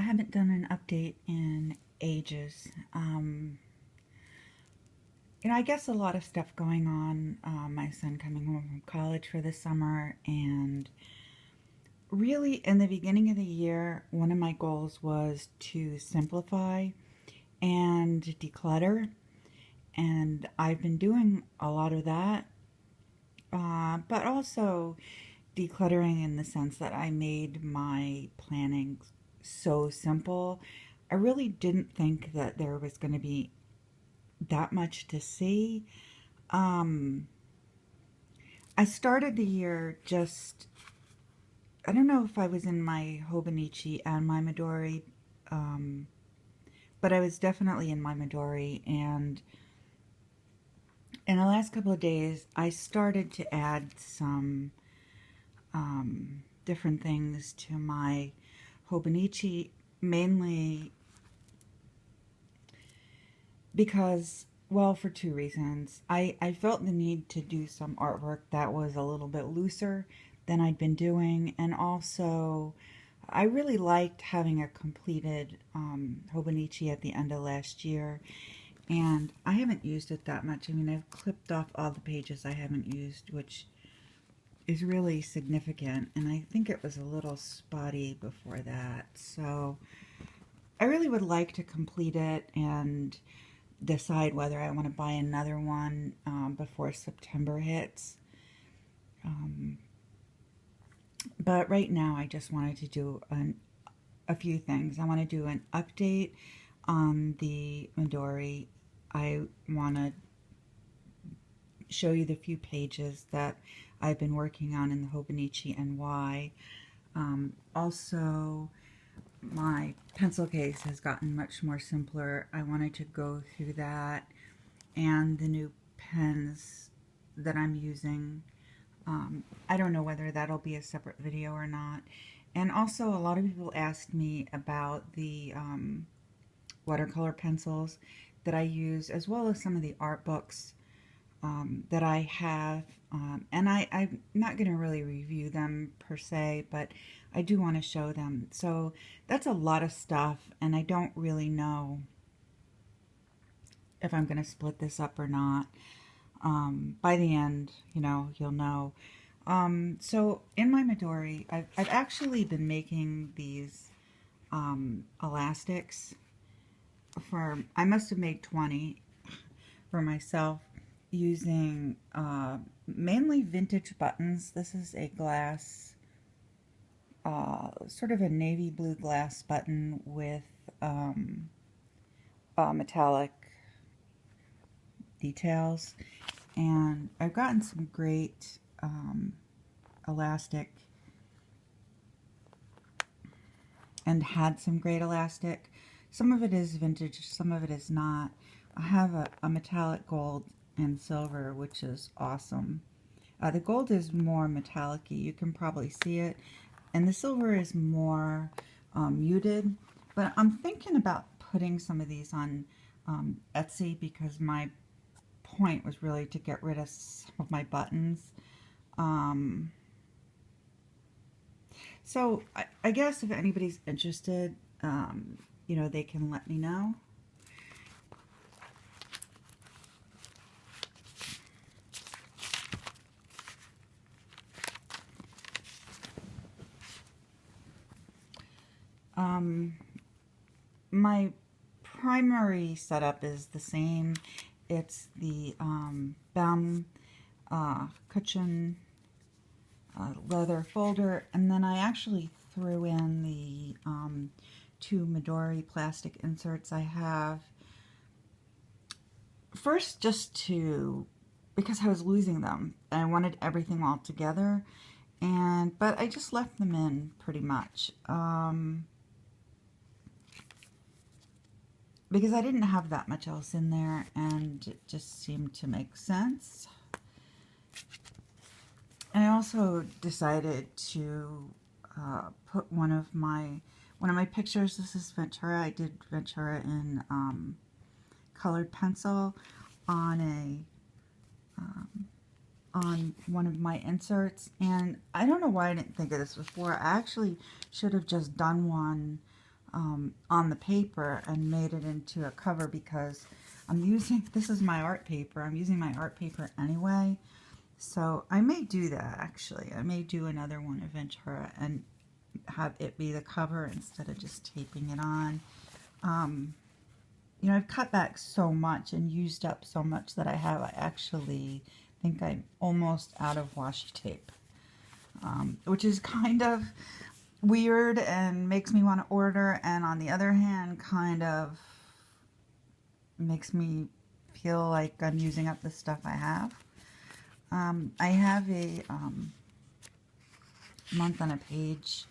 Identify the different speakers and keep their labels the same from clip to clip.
Speaker 1: haven't done an update in ages. I guess a lot of stuff going on. My son coming home from college for the summer, and really in the beginning of the year, one of my goals was to simplify and declutter, and I've been doing a lot of that, but also decluttering in the sense that I made my planning so simple. I really didn't think that there was going to be that much to see. Um, I started the year just, I don't know if I was in my Hobonichi and my Midori, um, but I was definitely in my Midori. And in the last couple of days, I started to add some different things to my Hobonichi, mainly because, well, for two reasons. I felt the need to do some artwork that was a little bit looser than I'd been doing, and also I really liked having a completed Hobonichi at the end of last year, and I haven't used it that much. I mean, I've clipped off all the pages I haven't used, which is really significant, and I think it was a little spotty before that. So I really would like to complete it and decide whether I want to buy another one before September hits. Um, but right now, I just wanted to do a few things. I want to do an update on the Midori. I want to show you the few pages that I've been working on in the Hobonichi and why. Also, my pencil case has gotten much more simpler. I wanted to go through that and the new pens that I'm using. I don't know whether that'll be a separate video or not. And also, a lot of people asked me about the watercolor pencils that I use, as well as some of the art books that I have. And I'm not going to really review them per se, but I do want to show them. So that's a lot of stuff, and I don't really know if I'm going to split this up or not. By the end, you'll know. So in my Midori, I've actually been making these elastics I must have made 20 for myself using mainly vintage buttons. This is a glass, sort of a navy blue glass button with metallic details. And I've gotten some great elastic and had some great elastic. Some of it is vintage, some of it is not. I have a metallic gold and silver, which is awesome. The gold is more metallic-y, you can probably see it, and the silver is more muted. But I'm thinking about putting some of these on Etsy, because my point was really to get rid of some of my buttons. So I guess if anybody's interested, they can let me know. My primary setup is the same. It's the Baum cushion leather folder, and then I actually threw in the two Midori plastic inserts I have. First, because I was losing them, and I wanted everything all together, but I just left them in pretty much. Because I didn't have that much else in there, and it just seemed to make sense. And I also decided to put one of my pictures. This is Ventura. I did Ventura in colored pencil on on one of my inserts, and I don't know why I didn't think of this before. I actually should have just done one on the paper and made it into a cover because I'm using, this is my art paper. I'm using my art paper anyway. So I may do that actually. I may do another one of Ventura and have it be the cover instead of just taping it on. You know, I've cut back so much and used up so much that I actually think I'm almost out of washi tape, which is kind of weird and makes me want to order, and on the other hand kind of makes me feel like I'm using up the stuff I have. I have a month on a page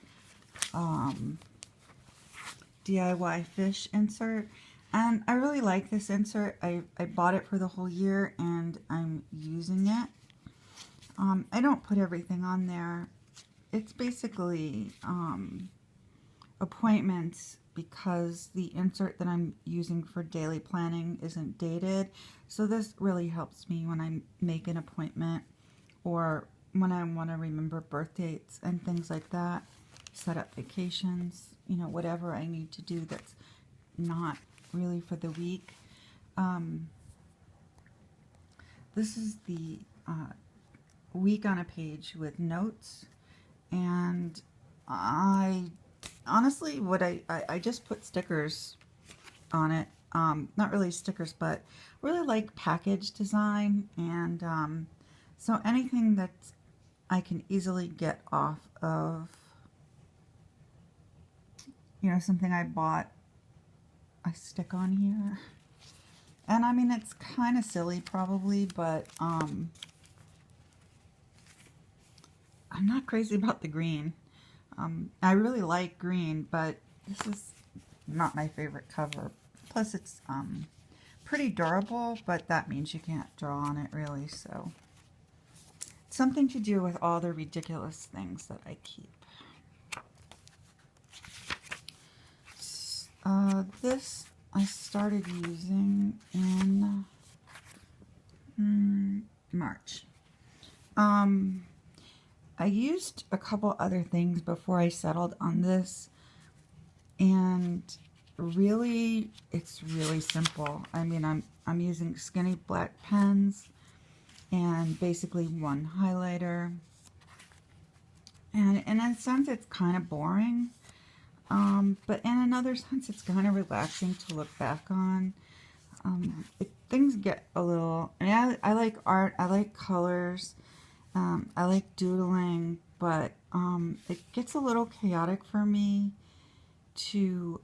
Speaker 1: DIY fish insert, and I really like this insert. I bought it for the whole year and I'm using it. I don't put everything on there. It's basically appointments, because the insert that I'm using for daily planning isn't dated. So this really helps me when I make an appointment or when I want to remember birth dates and things like that. Set up vacations, you know, whatever I need to do that's not really for the week. This is the week on a page with notes, and I honestly, what I just put stickers on it. Not really stickers, but really like package design, and so anything that I can easily get off of, you know, something I bought, I stick on here. And I mean, it's kind of silly probably, but I'm not crazy about the green. I really like green, but this is not my favorite cover. Plus it's pretty durable, but that means you can't draw on it really, so it's something to do with all the ridiculous things that I keep. This I started using in March. I used a couple other things before I settled on this, and really, it's really simple. I mean, I'm using skinny black pens and basically one highlighter, and in a sense it's kind of boring, but in another sense it's kind of relaxing to look back on. Things get a little, I mean, I like art, I like colors, I like doodling, but it gets a little chaotic for me to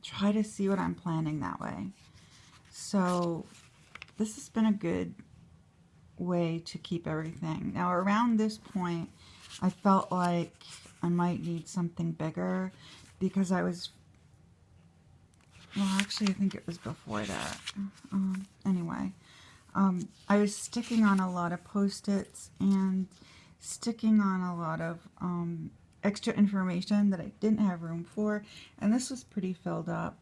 Speaker 1: try to see what I'm planning that way. So this has been a good way to keep everything. Now around this point I felt like I might need something bigger, because I was, well actually I think it was before that. Anyway, I was sticking on a lot of post-its and sticking on a lot of extra information that I didn't have room for, and this was pretty filled up.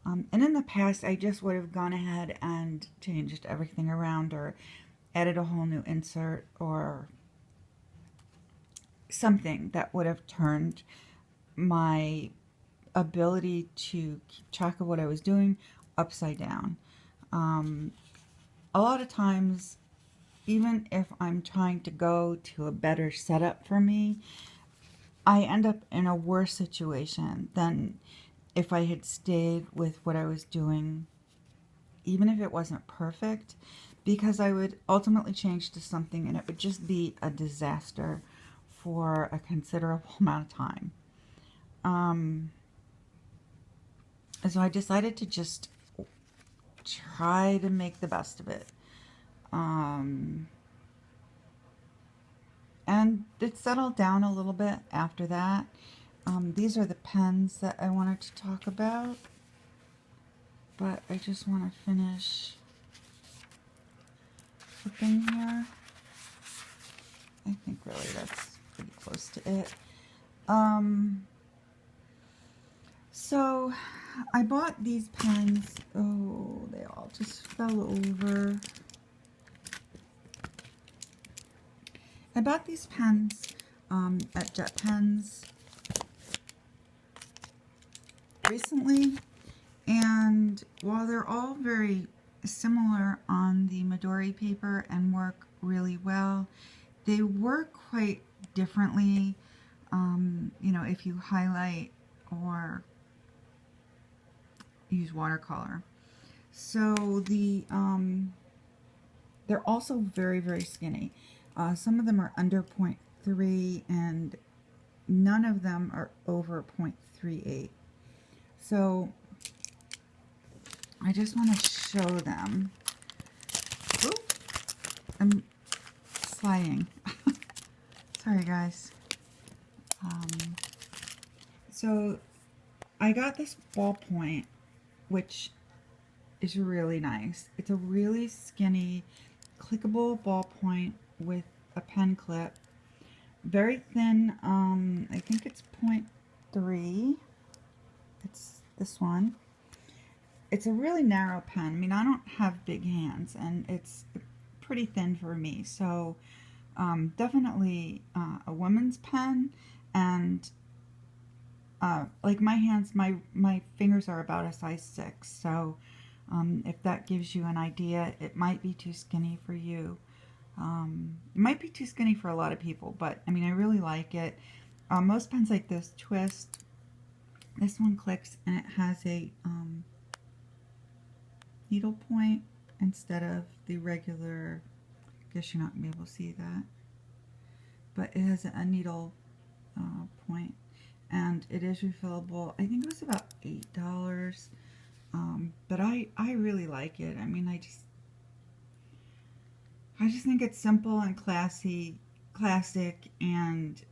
Speaker 1: And in the past I just would have gone ahead and changed everything around or added a whole new insert or something that would have turned my ability to keep track of what I was doing upside down. A lot of times, even if I'm trying to go to a better setup for me, I end up in a worse situation than if I had stayed with what I was doing, even if it wasn't perfect, because I would ultimately change to something and it would just be a disaster for a considerable amount of time. So I decided to just try to make the best of it. And it settled down a little bit after that. These are the pens that I wanted to talk about, but I just want to finish flipping here. I think really that's pretty close to it. So I bought these pens. Oh, they all just fell over. I bought these pens at Jet Pens. recently, and while they're all very similar on the Midori paper and work really well, they work quite differently, you know, if you highlight or use watercolor. So they're also very, very skinny. Some of them are under 0.3 and none of them are over 0.38. So I just want to show them. Oop, I'm sliding. Sorry guys. So I got this ballpoint, which is really nice. It's a really skinny, clickable ballpoint with a pen clip. Very thin, I think it's 0.3. It's this one. It's a really narrow pen. I mean, I don't have big hands, and it's pretty thin for me. So definitely a woman's pen, and like my hands, my fingers are about a size 6. So if that gives you an idea, it might be too skinny for you. It might be too skinny for a lot of people, but I mean, I really like it. Most pens like this twist. This one clicks and it has a needle point instead of the regular. I guess you're not going to be able to see that, but it has a needle point, and it is refillable. I think it was about $8, but I really like it. I mean, I just think it's simple and classic, and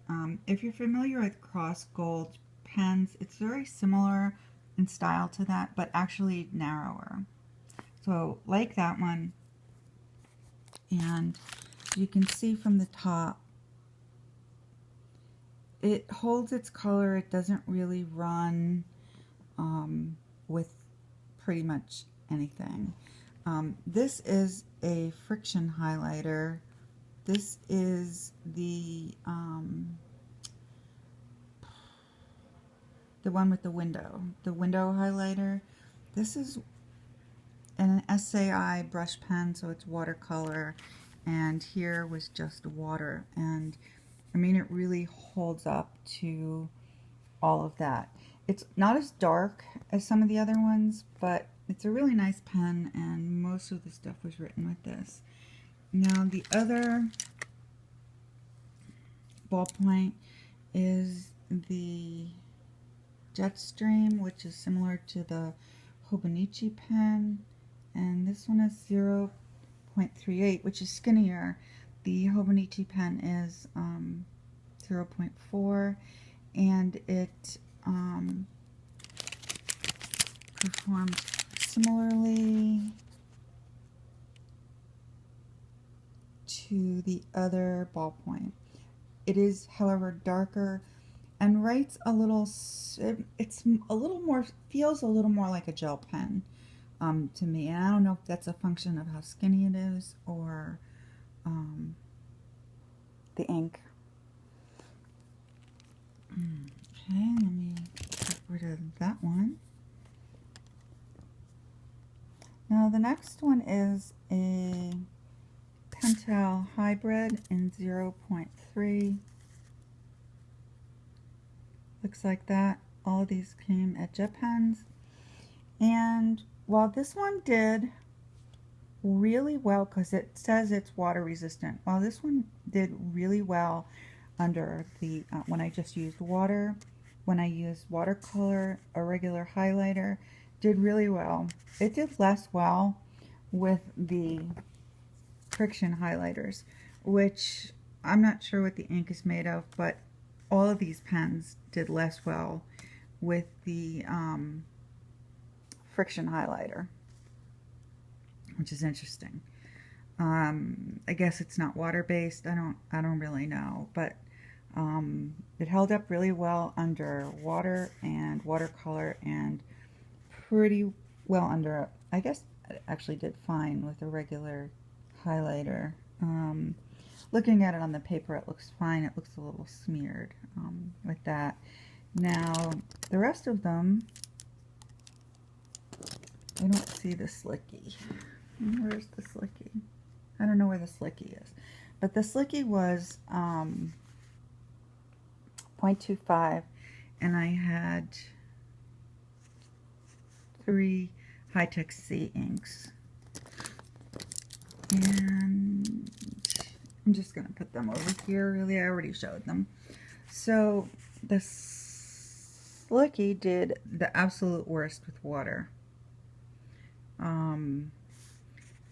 Speaker 1: if you're familiar with cross gold pens, it's very similar in style to that, but actually narrower. So like that one, and you can see from the top, it holds its color. It doesn't really run with pretty much anything. This is a friction highlighter. This is the one with the window highlighter. This is an SAI brush pen, so it's watercolor, and here was just water, and I mean, it really holds up to all of that. It's not as dark as some of the other ones, but it's a really nice pen, and most of the stuff was written with this. Now the other ballpoint is the Jetstream, which is similar to the Hobonichi pen, and this one is 0.38, which is skinnier. The Hobonichi pen is 0.4, and it performs similarly to the other ballpoint. It is, however, darker and writes a little, it's a little more, feels a little more like a gel pen to me. And I don't know if that's a function of how skinny it is or the ink. Okay, let me get rid of that one. Now the next one is a Pentel Hybrid in 0.3. Looks like that. All of these came at Jet Pens. And while this one did really well, because it says it's water resistant, while this one did really well under the, when I just used water, when I used watercolor, a regular highlighter, did really well. It did less well with the friction highlighters, which I'm not sure what the ink is made of, but all of these pens did less well with the friction highlighter, which is interesting. I guess it's not water-based. I don't really know, but it held up really well under water and watercolor, and pretty well under, I guess it actually did fine with a regular highlighter. Looking at it on the paper, it looks fine. It looks a little smeared with that. Now, the rest of them I don't see the slicky. Where's the slicky? I don't know where the slicky is. But the slicky was 0.25, and I had 3 High-Tech C inks. And I'm just going to put them over here, really. I already showed them. So the slicky did the absolute worst with water.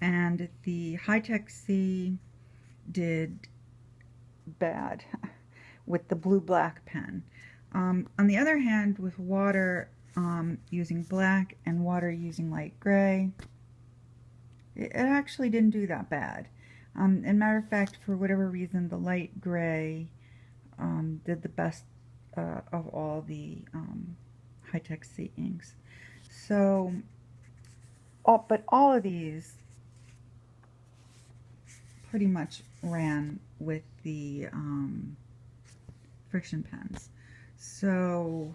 Speaker 1: And the High-Tech C did bad with the blue-black pen. On the other hand, with water using black and water using light gray, it actually didn't do that bad. And matter of fact, for whatever reason, the light gray did the best of all the High-Tech C inks. So, but all of these pretty much ran with the friction pens. So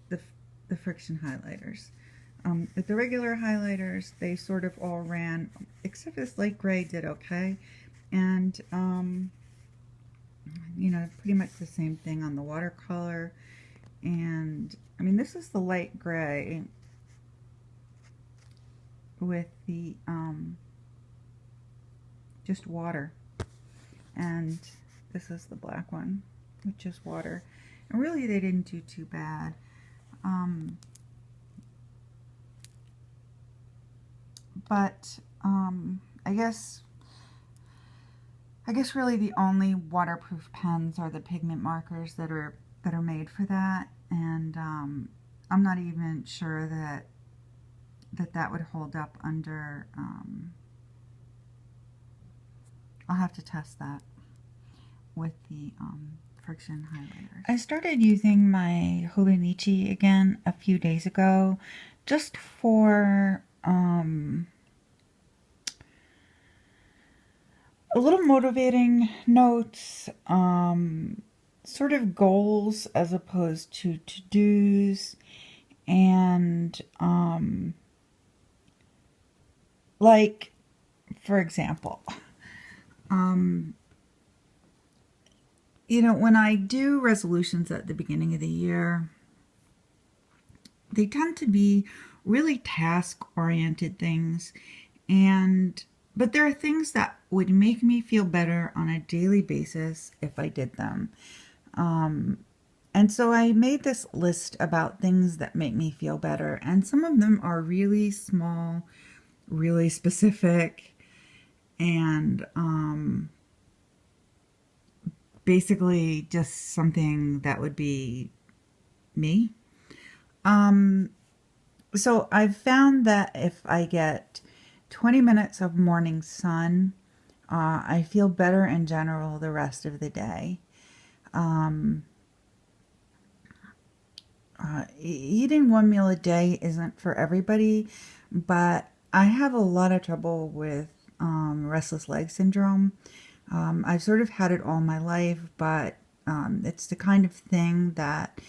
Speaker 1: the friction highlighters. With the regular highlighters, they sort of all ran, except this light gray did okay. And, you know, pretty much the same thing on the watercolor. And, I mean, this is the light gray with the, just water. And this is the black one with just water. And really, they didn't do too bad. But I guess really the only waterproof pens are the pigment markers that are made for that, and I'm not even sure that would hold up under. I'll have to test that with the friction highlighters. I started using my Hobonichi again a few days ago, just for a little motivating notes, sort of goals as opposed to to-dos, and like, for example, you know, when I do resolutions at the beginning of the year, they tend to be really task-oriented things, but there are things that would make me feel better on a daily basis if I did them. And so I made this list about things that make me feel better, and some of them are really small, really specific, and basically just something that would be me. So I've found that if I get 20 minutes of morning sun, I feel better in general the rest of the day. Eating one meal a day isn't for everybody, but I have a lot of trouble with restless leg syndrome. I've sort of had it all my life, but it's the kind of thing that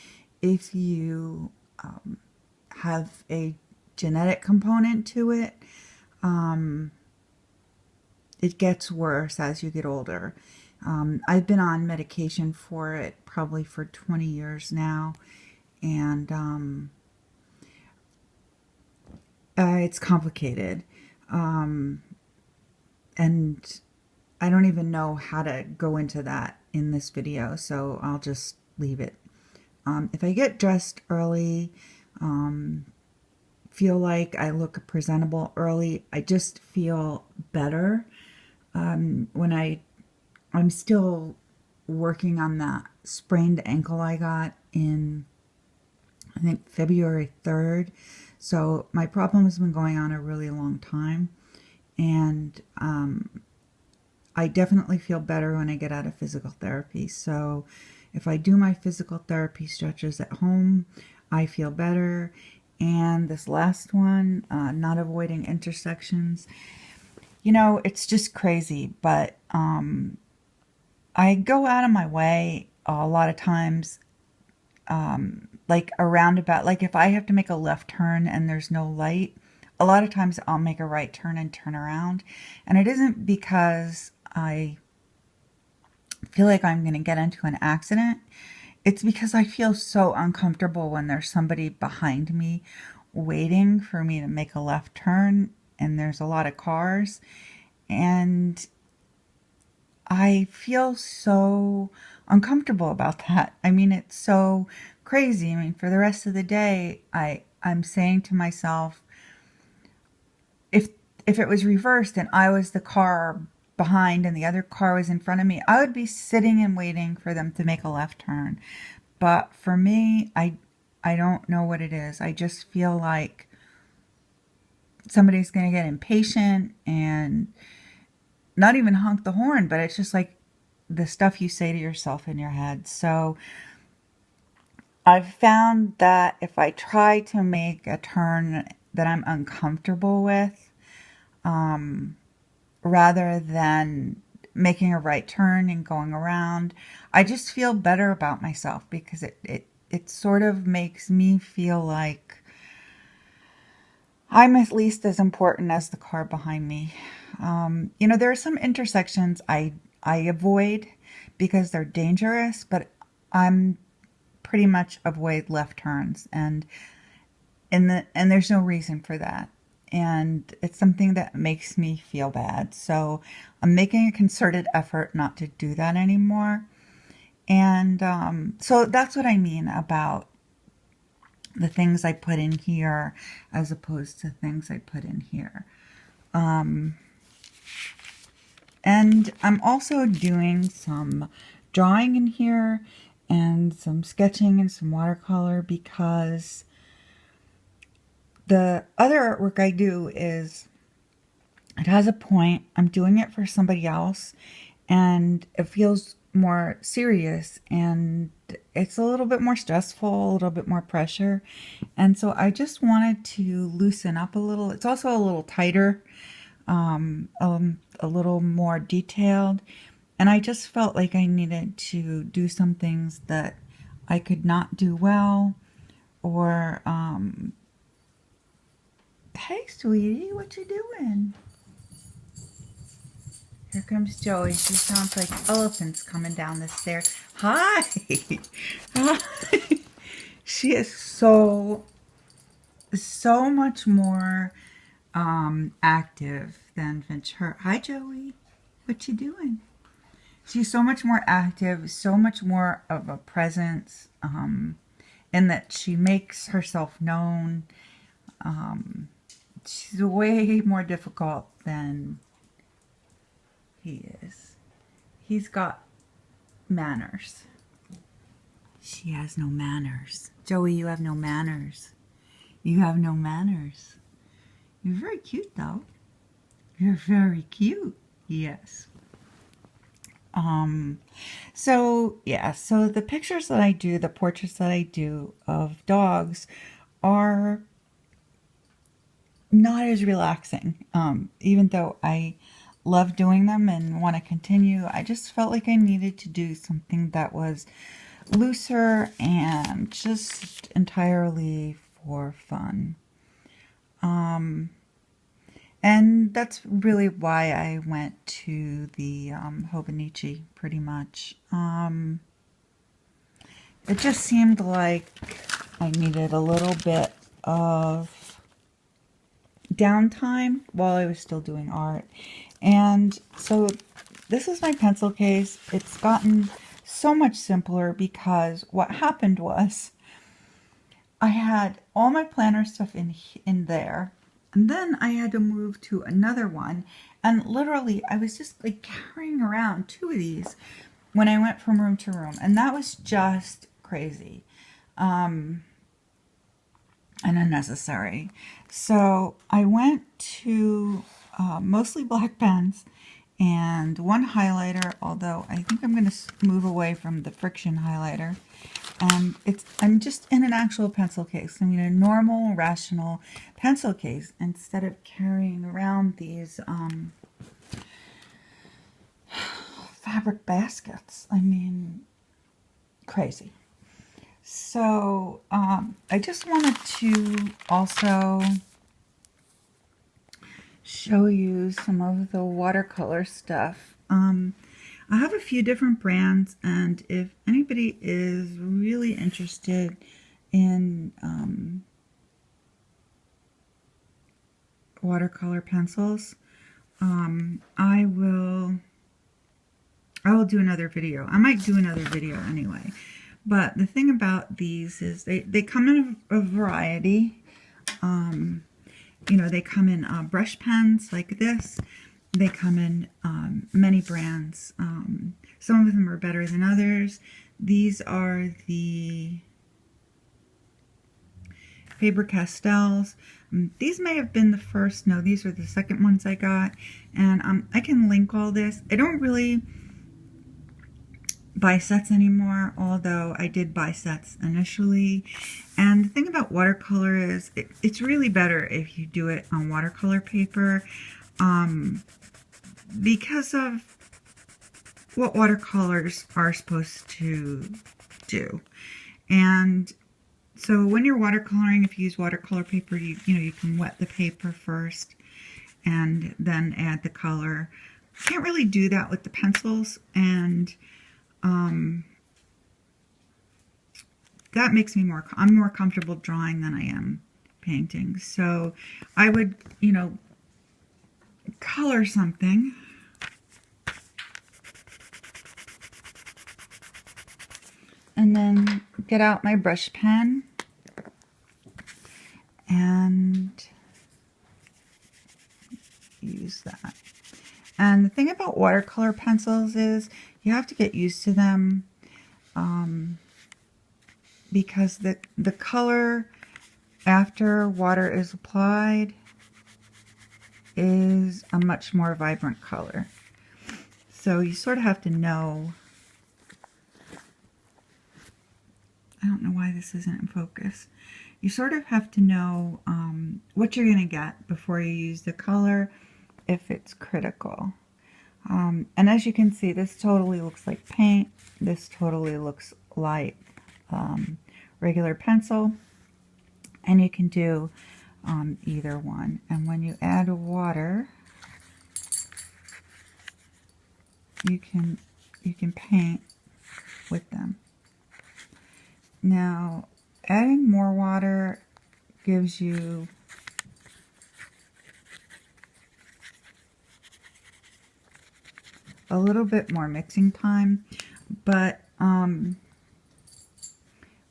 Speaker 1: if you have a genetic component to it, it gets worse as you get older. I've been on medication for it probably for 20 years now, and it's complicated. And I don't even know how to go into that in this video, so I'll just leave it. If I get dressed early, feel like I look presentable early, I just feel better. When I'm still working on that sprained ankle I got in, I think, February 3rd. So my problem has been going on a really long time, and I definitely feel better when I get out of physical therapy. So if I do my physical therapy stretches at home, I feel better. And this last one, not avoiding intersections, you know, it's just crazy, but I go out of my way a lot of times like a roundabout, like if I have to make a left turn and there's no light, a lot of times I'll make a right turn and turn around. And it isn't because I feel like I'm going to get into an accident. It's because I feel so uncomfortable when there's somebody behind me waiting for me to make a left turn and there's a lot of cars. And I feel so uncomfortable about that. I mean, it's so crazy. I mean, for the rest of the day, I'm saying to myself, if if it was reversed and I was the car behind and the other car was in front of me, I would be sitting and waiting for them to make a left turn. But for me, I don't know what it is. I just feel like somebody's going to get impatient and not even honk the horn, but it's just like the stuff you say to yourself in your head. So I've found that if I try to make a turn that I'm uncomfortable with, rather than making a right turn and going around, I just feel better about myself because it sort of makes me feel like I'm at least as important as the car behind me. You know, there are some intersections I avoid because they're dangerous, but I'm pretty much avoid left turns, and there's no reason for that. And it's something that makes me feel bad. So I'm making a concerted effort not to do that anymore. And so that's what I mean about the things I put in here as opposed to things I put in here. And I'm also doing some drawing in here and some sketching and some watercolor because the other artwork I do is, it has a point. I'm doing it for somebody else and it feels more serious and it's a little bit more stressful, a little bit more pressure. And so I just wanted to loosen up a little. It's also a little tighter, a little more detailed. And I just felt like I needed to do some things that I could not do well, or, hey, sweetie, what you doing? Here comes Joey. She sounds like elephants coming down the stairs. Hi! Hi! She is so much more active than Ventura. Hi, Joey. What you doing? She's so much more active, so much more of a presence, in that she makes herself known. She's way more difficult than he is. He's got manners. She has no manners. Joey, you have no manners. You have no manners. You're very cute, though. You're very cute. Yes. So yeah, so the pictures that I do, the portraits that I do of dogs are not as relaxing. Even though I love doing them and want to continue, I just felt like I needed to do something that was looser and just entirely for fun. And that's really why I went to the Hobonichi, pretty much. It just seemed like I needed a little bit of downtime while I was still doing art. And so this is my pencil case. It's gotten so much simpler because what happened was I had all my planner stuff in there. And then I had to move to another one. And literally, I was just like carrying around two of these when I went from room to room. And that was just crazy. And unnecessary. So I went to mostly black pens and one highlighter, although I think I'm going to move away from the friction highlighter. And I'm just in an actual pencil case. I mean, a normal, rational pencil case instead of carrying around these fabric baskets. I mean, crazy. So I just wanted to also show you some of the watercolor stuff. I have a few different brands, and if anybody is really interested in watercolor pencils, I will do another video. I might do another video anyway. But the thing about these is they come in a variety. You know, they come in brush pens like this. They come in many brands. Some of them are better than others. These are the Faber-Castells. These may have been the first. No, these are the second ones I got. And I can link all this. I don't really buy sets anymore, although I did buy sets initially. And the thing about watercolor is it's really better if you do it on watercolor paper because of what watercolors are supposed to do. And so when you're watercoloring, if you use watercolor paper, you know, you can wet the paper first and then add the color. You can't really do that with the pencils, and that makes me I'm more comfortable drawing than I am painting. So I would, you know, color something. And then get out my brush pen and use that. And the thing about watercolor pencils is you have to get used to them because the color after water is applied is a much more vibrant color. So you sort of have to know. I don't know why this isn't in focus. You sort of have to know what you're going to get before you use the color if it's critical. And as you can see, this totally looks like paint. This totally looks like regular pencil. And you can do either one. And when you add water, you can paint with them. Now, adding more water gives you a little bit more mixing time, but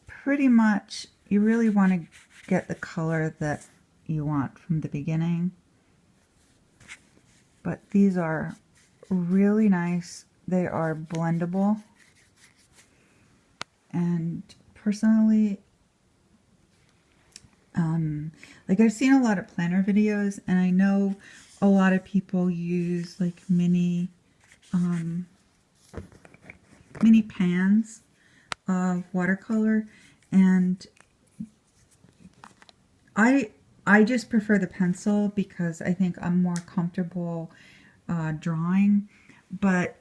Speaker 1: pretty much you really want to get the color that you want from the beginning. But these are really nice. They are blendable, and personally, like I've seen a lot of planner videos, and I know a lot of people use like mini pans of watercolor, and I just prefer the pencil because I think I'm more comfortable drawing, but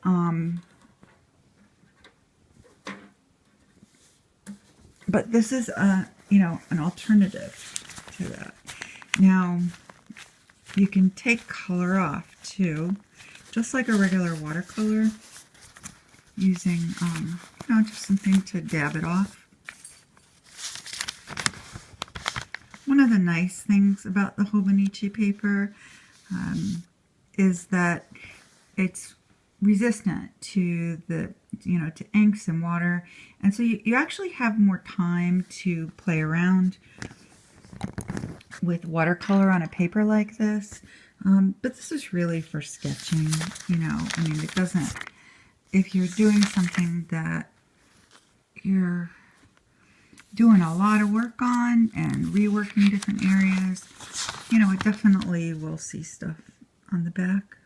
Speaker 1: this is you know, an alternative to that. Now you can take color off too, just like a regular watercolor, using you know, just something to dab it off. One of the nice things about the Hobonichi paper is that it's resistant to the, you know, to inks and water, and so you actually have more time to play around with watercolor on a paper like this. But this is really for sketching, you know. I mean, it doesn't, if you're doing something that you're doing a lot of work on and reworking different areas, you know, it definitely will see stuff on the back.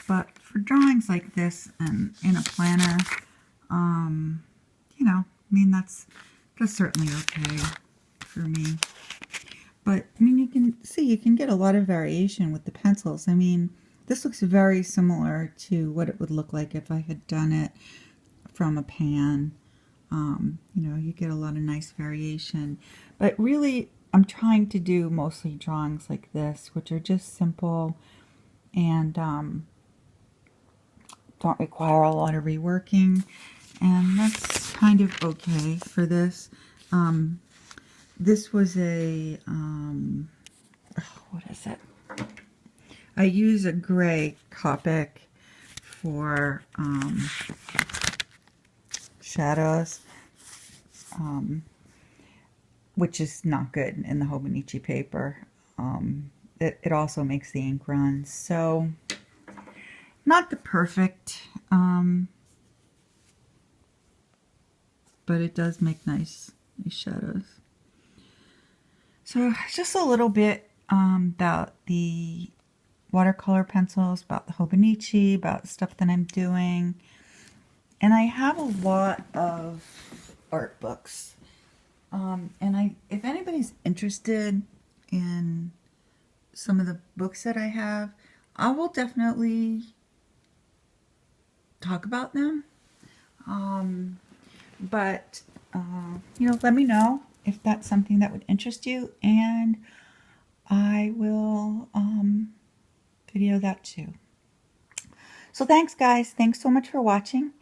Speaker 1: But for drawings like this and in a planner, you know, I mean, that's certainly okay for me. But I mean, you can see, you can get a lot of variation with the pencils. I mean, this looks very similar to what it would look like if I had done it from a pan. You know, you get a lot of nice variation. But really, I'm trying to do mostly drawings like this, which are just simple and don't require a lot of reworking. And that's kind of okay for this. This was a, what is it? I use a gray Copic for shadows, which is not good in the Hobonichi paper. It also makes the ink run, so not the perfect, but it does make nice shadows. So just a little bit about the watercolor pencils, about the Hobonichi, about stuff that I'm doing. And I have a lot of art books. And if anybody's interested in some of the books that I have, I will definitely talk about them. But you know, let me know if that's something that would interest you, and I will video that too. So thanks guys, thanks so much for watching,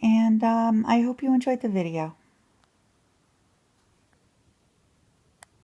Speaker 1: and I hope you enjoyed the video.